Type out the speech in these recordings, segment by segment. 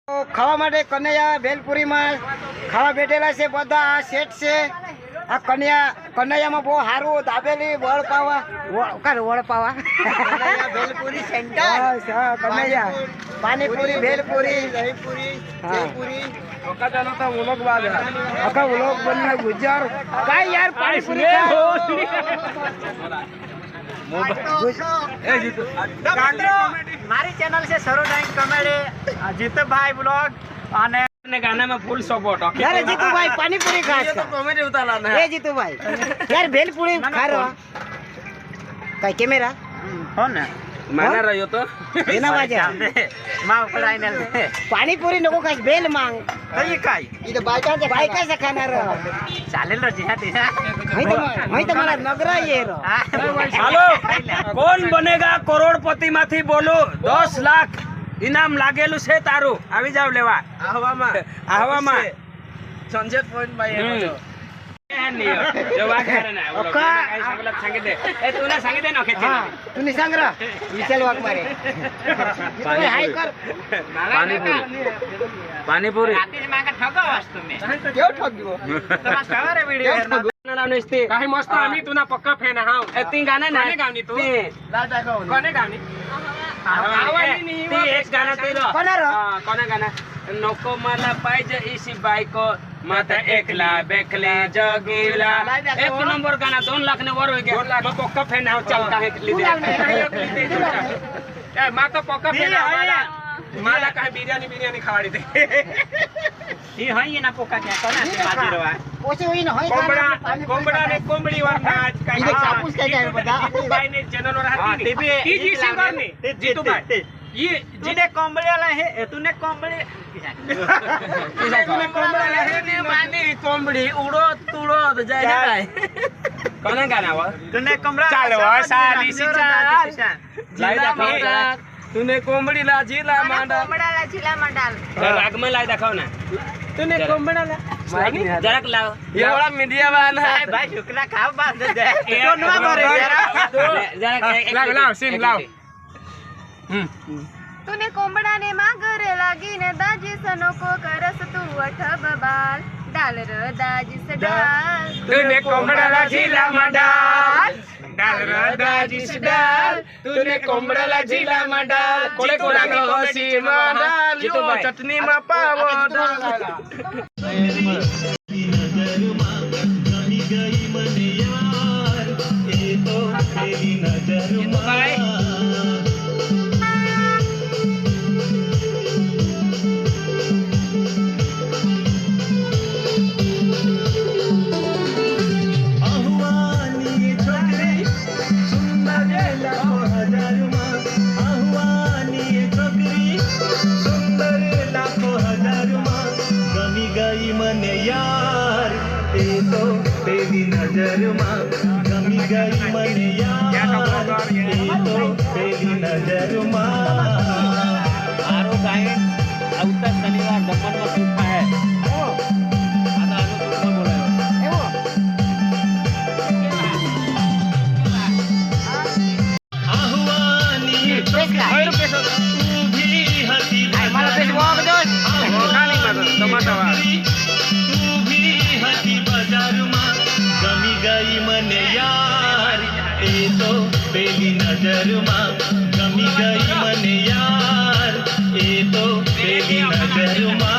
ખાવા માટે કનૈયા ભેલપુરીમાં ખાવા બેઠેલા છે બધા આ સેટ છે આ કનૈયામાં બહુ સારું દાબેલી વડપાવા કનૈયા ભેલપુરી સેન્ટર કનૈયા પાણીપુરી ભેલપુરી દહીપુરી જયપુરી આખા વ્લોગ બનના ગુજર કાઈ યાર પાણીપુરી મારી ચેનલ છે સરોડાઈન કોમેડી જીતુભાઈ બ્લોગ અને ગાના में फुल सपोर्ट यार जीतूभाई पानी पूरी खा ये तो कॉमेडी उतारना है ए जीतूभाई यार भेल पूरी खा रहा काय कैमरा हो ना माना रहियो तो बिना वाजे मां ऊपर आईने पानी पूरी नको खास भेल मांग ये काय इधर बायका से खाना रहा चालेल रो जिहाती वही तो मारा नगरा ये रो हेलो कौन बनेगा करोड़पति माथी बोलो 10 लाख इनाम लागेलू છે તારું આવી જાવ લેવા આહવામાં સનસેટ પોઈન્ટ માં એ જો વાત કરે ને ઓલો કાઈ સંગલત સંગીત એ તુને સંગીત નો ખેચે તુને સંગ્રહ વિશાલ વાક મારે હાઈ કર પાણીપુરી રાતે માંગા ઠગો વસ્તુ મે કેવો ઠગ્યો તમાર સવારે વિડિયો નાનો ઇસ્તી કાઈ મસ્ત આમી તુના પક્કા ફેન હાઉ એ તી ગાના ના કોને ગાવની તું લાટા ગાવ કોને ગાવની આવવાની ની તી એક ગાના તેરો કોને ગાના નોકો માલા પાઈજે ઈસી બાઈકો માતા એકલા બેકલે જગીલા એક નંબર ગાના 2 લાખ ને वर हो गया मैं पक्का फैन हाउ चलता है लीधे ए मां तो पक्का फैन आया माला काहे बिरयानी खवाड़ी दे ई हई ना पोका क्या कोना से बाजी रवा ओसे होई न होई कोंबड़ा ने कोंबड़ी वाला आज का इधर चापूस क्या क्या बता भाई ने चैनल और हाथी टीवी टीजी सिंगर ने जीतू भाई ये जिने कोंबड़ी वाला है तूने कोंबड़ी तूने कोंबड़ी वाला है ने मानी कोंबड़ी उड़ो तुड़ो तो जाए भाई कोना गाना वो तूने कोंबड़ा चल वो साली सी चाल लाई देखो तूने कोंबड़ी ला जिला मांडा कोंबड़ा ला जिला मंडाल राग में लाई दिखाओ ना तूने कोंबड़ा ला जरक लाओ ये बड़ा मीडिया वाला है भाई शुक्ला खाओ बांध दे कोनवा करे जरा लाओ सिम लाओ तूने कोंबड़ा ने मांगरे लागी ने दाजी सनो को करस तू अठब बाल डाल र दाजी से डाल तूने कोंबड़ा ला जिला मंडाल डाल र दाजी से डाल तूने कोंबड़ा ला जिला मंडाल कोले कोला को सीम डाल जीतो चटनी में पावो डाल नजर मां गमी गई मन यार ये तो तेरी नजर मां आरो गाय આવતા શનિવાર દમણમાં સુખા હે આના આનો બોલાયો આહવાની પેસલા તું ભી હતી મારા પેસ વાગ દો ખાલી માં ટમાટા વા તું ભી હતી બજારમાં ગમી ગઈ મને યાર એ તો પેલી નજરમાં ગમી ગઈ મને યાર એ તો પેલી નજરમાં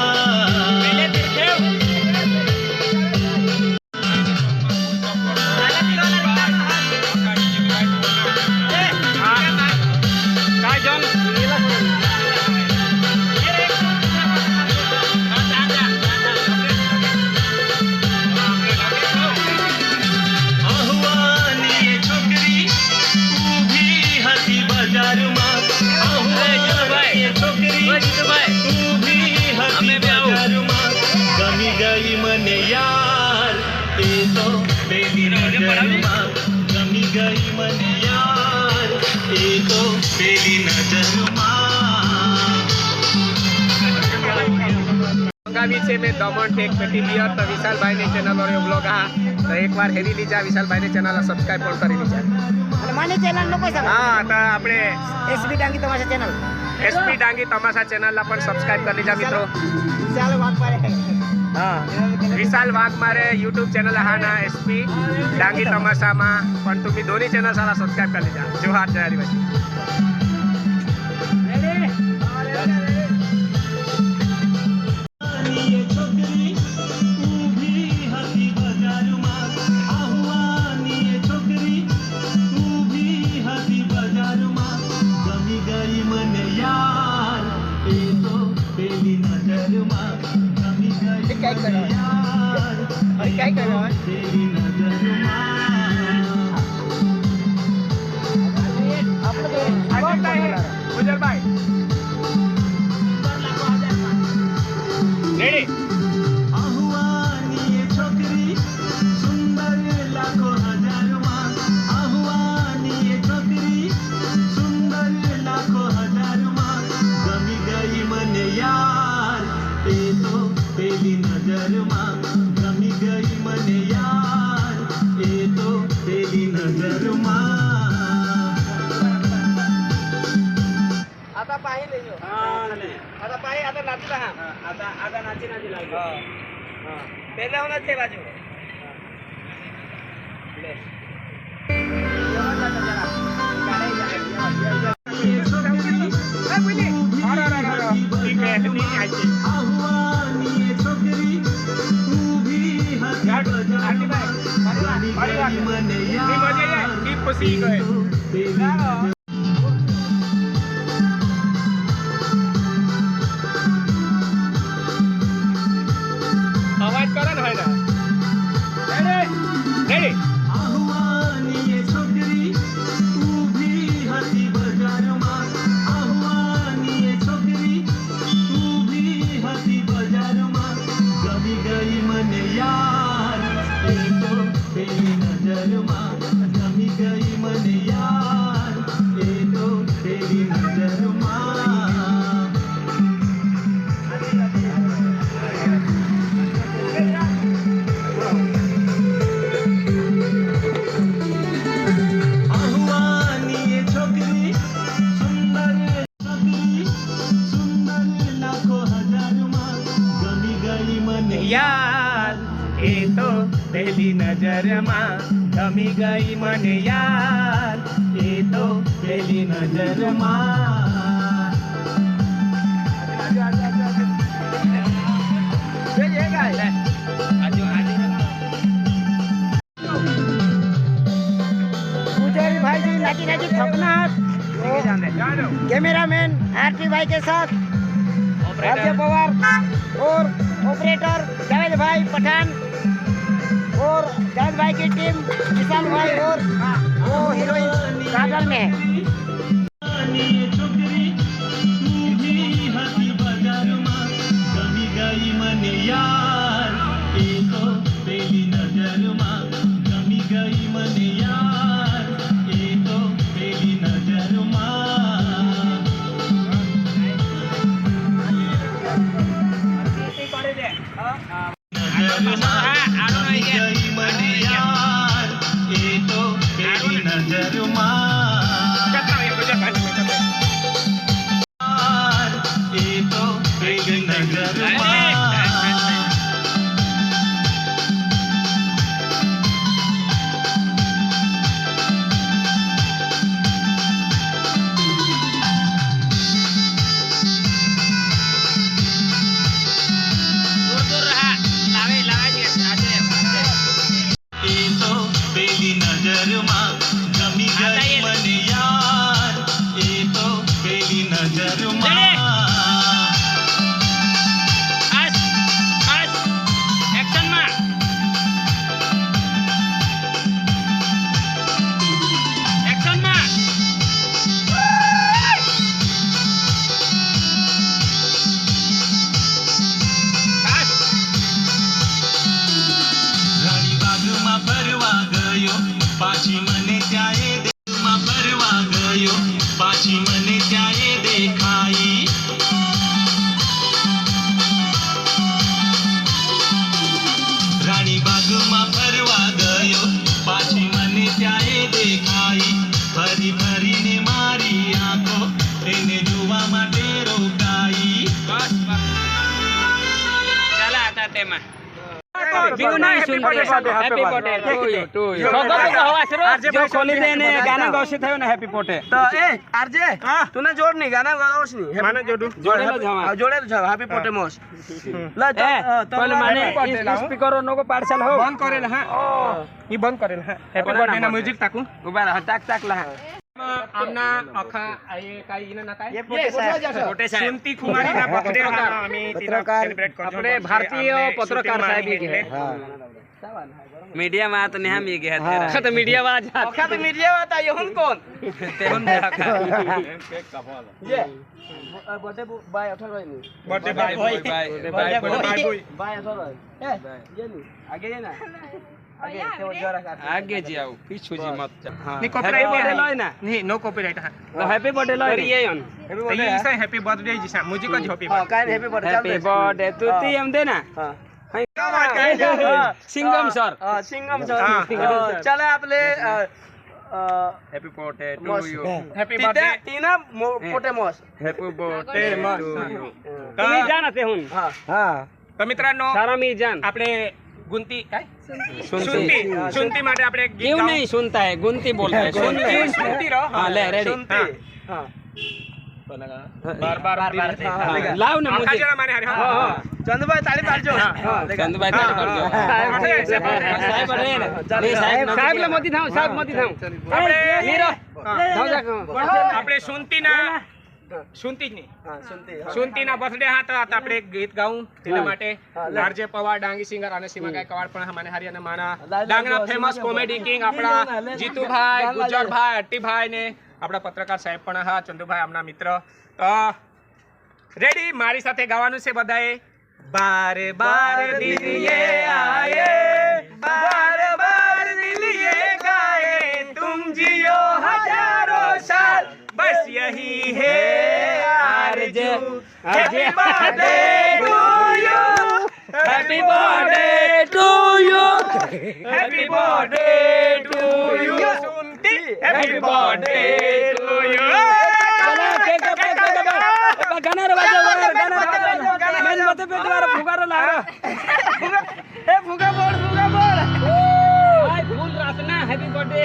અમે મંગાવી છે મેં દમણ ટેક પેટી બિયર તો વિશાલભાઈની ચેનલ और ब्लॉग હા તો એકવાર હેરી લીજા વિશાલભાઈની ચેનલ સબસ્ક્રાઇબ પણ કરી લીજા અને માની ચેનલ નો કોઈ સવાલ હા તો આપણે એસબી ડાંગી તમારા ચેનલ એસપી ડાંગી તમાસા ચેનલला પણ સબસ્ક્રાઇબ કરી લીજા મિત્રો ચાલો વાત પાડે હા વિશાલ વાઘ મારે યુટ્યુબ ચેનલ હા ના એસપી ડાંગી તમાસામાં પણ तुम्ही दोन्ही चॅनल साला सबस्क्राइब कर लीजा जोहार जय आदिवासी क्या करो ગુજરભાઈ રેડી आता पाही लेજો आता पाही आता नाचू रहा आता नाची नाची लागली પહેલા હું નથી બાજુ લે અવાજ કરે ને હોય ને રેડી યાર એ તો પહેલી નજરમાં ગમી ગઈ મને યાર એ તો પહેલી નજરમાં पुजारी भाई जी नाची नाची थकना कैमरामैन आरती भाई के साथ राज्य पवार और ऑपरेटर जावेद भाई पठान और जावेद भाई की टीम विशाल भाई और वो हीरोइन काजल में है માં બીજું નહીં સુનતી હેપી બર્થડે ટુ યુ જો ખોલી દે ને ગાના ગૌશી થયો ને હેપી બર્થડે તો એ આરજે તું જોડ નહીં ગાના ગાવસ નહીં માને જોડું જોડેલો જવા જોડેલ છે હેપી બર્થડે મોસ લા પણ મને સ્પીકરો નો પાર્સલ હો બંધ કરેલ હા ઈ બંધ કરેલ હા હેપી બર્થડે ના મ્યુઝિક તાકું ઉભા રહા તાક તાક લા આમના આખા આયે કાઈ ઇના ના કાઈ પોતે સાહેબ સુનતી કુમારી ના બર્થડે માં અમે સેલિબ્રેટ કરજો આપણે ભારતીય પત્રકાર સાહેબ કે હા मीडिया में तो नहीं ये गया तेरा तो मीडिया वाला अच्छा तो मीडिया वाला था ये हुन कौन ते हुन ये बर्थडे बाय अठर भाई नहीं बर्थडे बाय बाय बाय अठर भाई ये नहीं आगे ये ना आगे तो जरा आगे जी आओ पीछे जी मत हां नहीं कॉपीराइट बर्थडे लो ना नहीं नो कॉपीराइट हां तो हैप्पी बर्थडे लो ये ऑन हैप्पी बर्थडे ये हैप्पी बर्थडे जी सा म्यूजिक का हैप्पी हां काय हैप्पी बर्थडे हैप्पी बर्थडे तू ती हम देना हां सिंगम सर सिंगम सर चला आपले happy birthday to you happy birthday तीना पोटे मॉस हैप्पी बर्थडे टू यू तुम्ही जाणते हुन हां हां तो मित्रांनो सारा मी जान आपले गुंती काय सुनती सुनती માટે આપણે ગીત નહીં સુનતા है गुंती बोलता है सुनती सुनती रहो हां ले रेडी हां बार बार लाव ना मुझे हां चंदभाई ताली पाडજો चंदभाई ताली पाडજો साहेब रे साहेब ला मोती થાવ સાહેબ મોતી થાવ આપણે હીરો થાવ જા આપણે સુનતી ના સુનતી જ નહીં હા સુનતી ના બર્થડે હા તો આપણે ગીત ગાઉં તેના માટે લારજે પવાર ડાંગી સિંગર અને સીમા ગાયકવાડ પણ હમાને હરિયાના માના ડાંગના ફેમસ કોમેડી કિંગ આપણા જીતુભાઈ ગુજરભાઈ અટ્ટીભાઈ ને આપણા પત્રકાર સાહેબ પણ હા ચંદુભાઈ આમના મિત્ર તો રેડી મારી સાથે ગાવાનું છે બધાએ બાર બાર દિલ ये आए बार बार दिल ये गाए तुम जियो हजारों साल बस यही है आरज़ू happy birthday to you happy birthday to you happy birthday to you सुनती हैप्पी बर्थडे टू यू गाना रे बाजो गाना मैं मते पे तुम्हारा फुगारा ला ए फुगा बोल भाई फूल रातना हैप्पी बर्थडे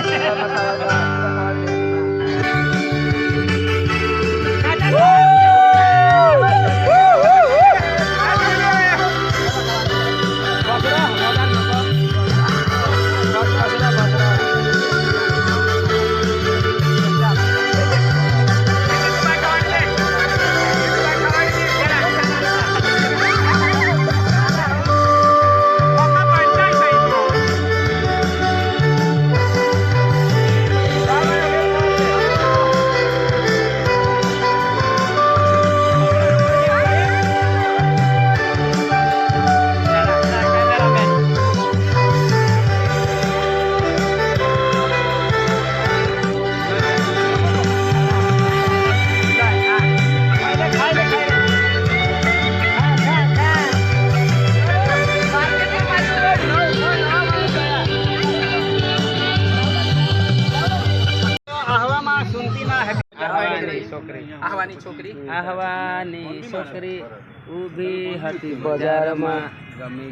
આહવાની છોકરી ઊભી હતી બજારમાં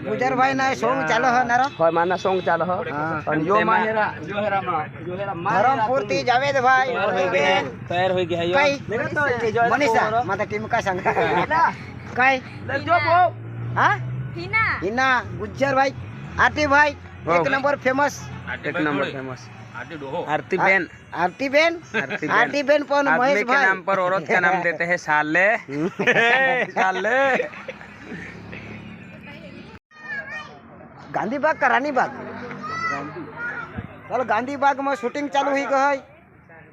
ગુજરભાઈ ના સોંગ ચાલો હો નારો હોય માના સોંગ ચાલો હો અને જો માહેરા ધરમપુર થી જાવેદભાઈ તૈયાર હોઈ ગયા કઈ મનીષા માતા ટીમ કા સંગ કઈ જો બો હા હિના હિના ગુજરભાઈ આરતીભાઈ એક નંબર ફેમસ आरतीबेन आरतीबेन पर महेश के भाई नाम पर औरत का नाम देते हैं साले साले गांधी बाग का रानी बाग चलो गांधी बाग में शूटिंग चालू हुई गई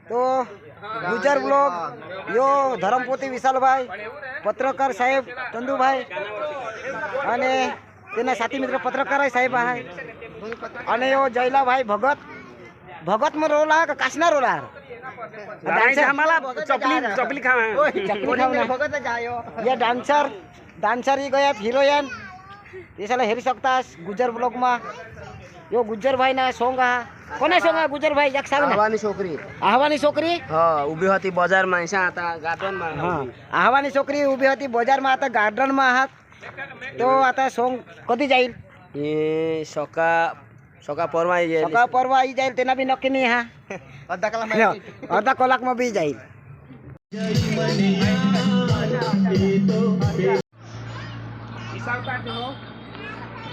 तो गुजर ब्लॉग यो धरमपुर विशाल भाई पत्रकार साहेब चंदू भाई अने तेना साथी मित्र पत्रकार साहेब है अने यो जयला भाई भगत भगत में रोला का कासना रोला चपली भगत जायो ये डांसर ही गया हीरोइन ये साला हेरी सकता गुजर ब्लॉग में यो गुजर भाई ना सॉन्ग हा कोने सॉन्ग हा गुजर भाई एक सांग आहवानी छोकरी हां ऊभी होती बाजार में ऐसा आता गार्डन में हां आहवानी छोकरी ऊभी होती बाजार में आता गार्डन में हा तो आता सोंग कधी जाईल सका परवा सकाळ परवा आई जाईल त्यांना बी नक्की नाही हा अर्धा कलाक मग बी जाईल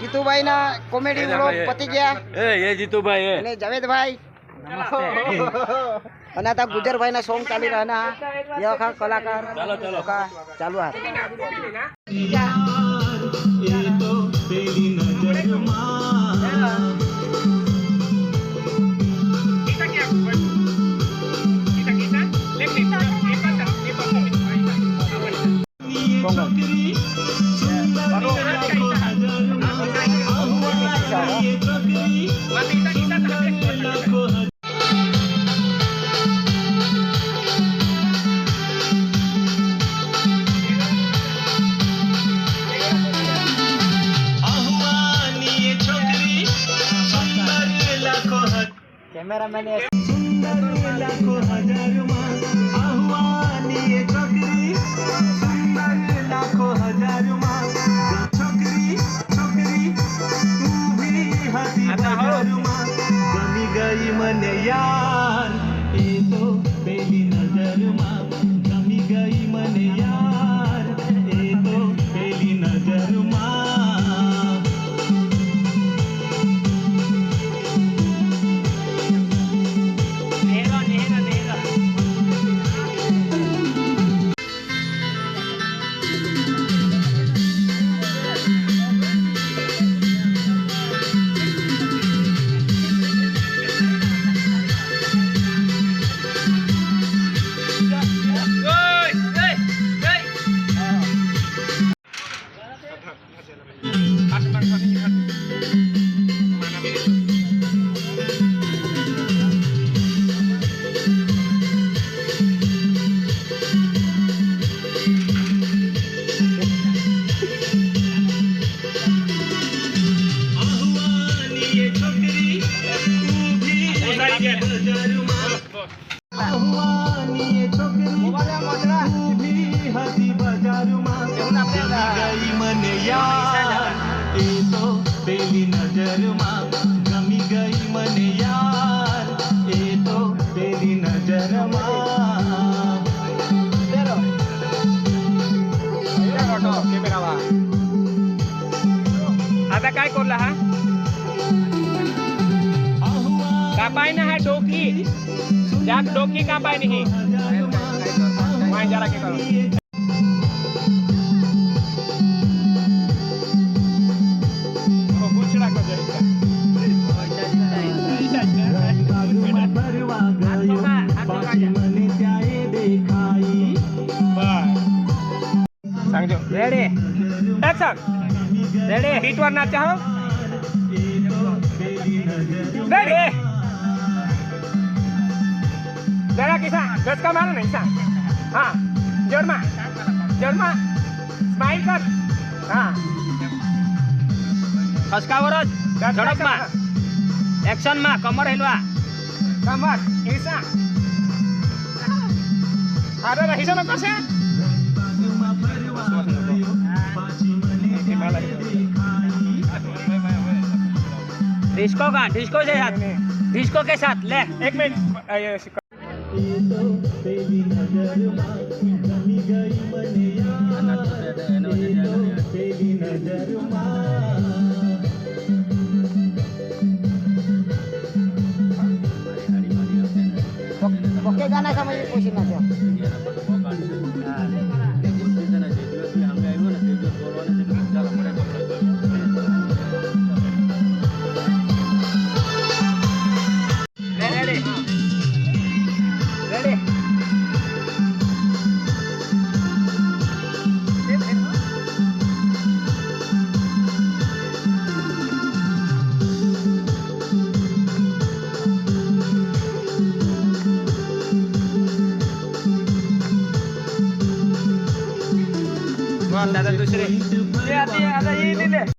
જીતુભાઈ ના કોમેડી વ્લોગ પતી ગયા એ જીતુભાઈ અને જાવેદભાઈ અને આ ગુજરભાઈ ના સોંગ ચાલી રહ્યા ના એ વખત કલાકાર ચાલુ હાથ ये तो तेरी नजर मां કેમેરામેન लाखों हजार मां आहुआनी ये छोकरी सुंदर लाखों हजार मां छोकरी छोकरी तू भी हसी हजार मां गमी गई मन यार ये तो पहली नजर मां गमी गई मन यार ये तो पहली नजर मां पहली नजर मां गमी गई मन यार ए तो पहली नजर मां आता काय करला हा कापाय ना हा डोकी त्यात डोकी कापाय नाही माय जरा के करो रेडी एक्शन रेडी हिट वर नाचा हो रेडी जरा किसा गज का मारो नहीं सा हाँ जोर मा स्माइल कर हाँ खसकावरच झडप मा एक्शन मा कमर हेलवा कमर ऐसा अरे रहीसा नको से डिस्को के साथ डिस्को के साथ ले एक मिनट ઓકે ગાના સમય પૂછી નાખો दादा दुसरे आता ये दिले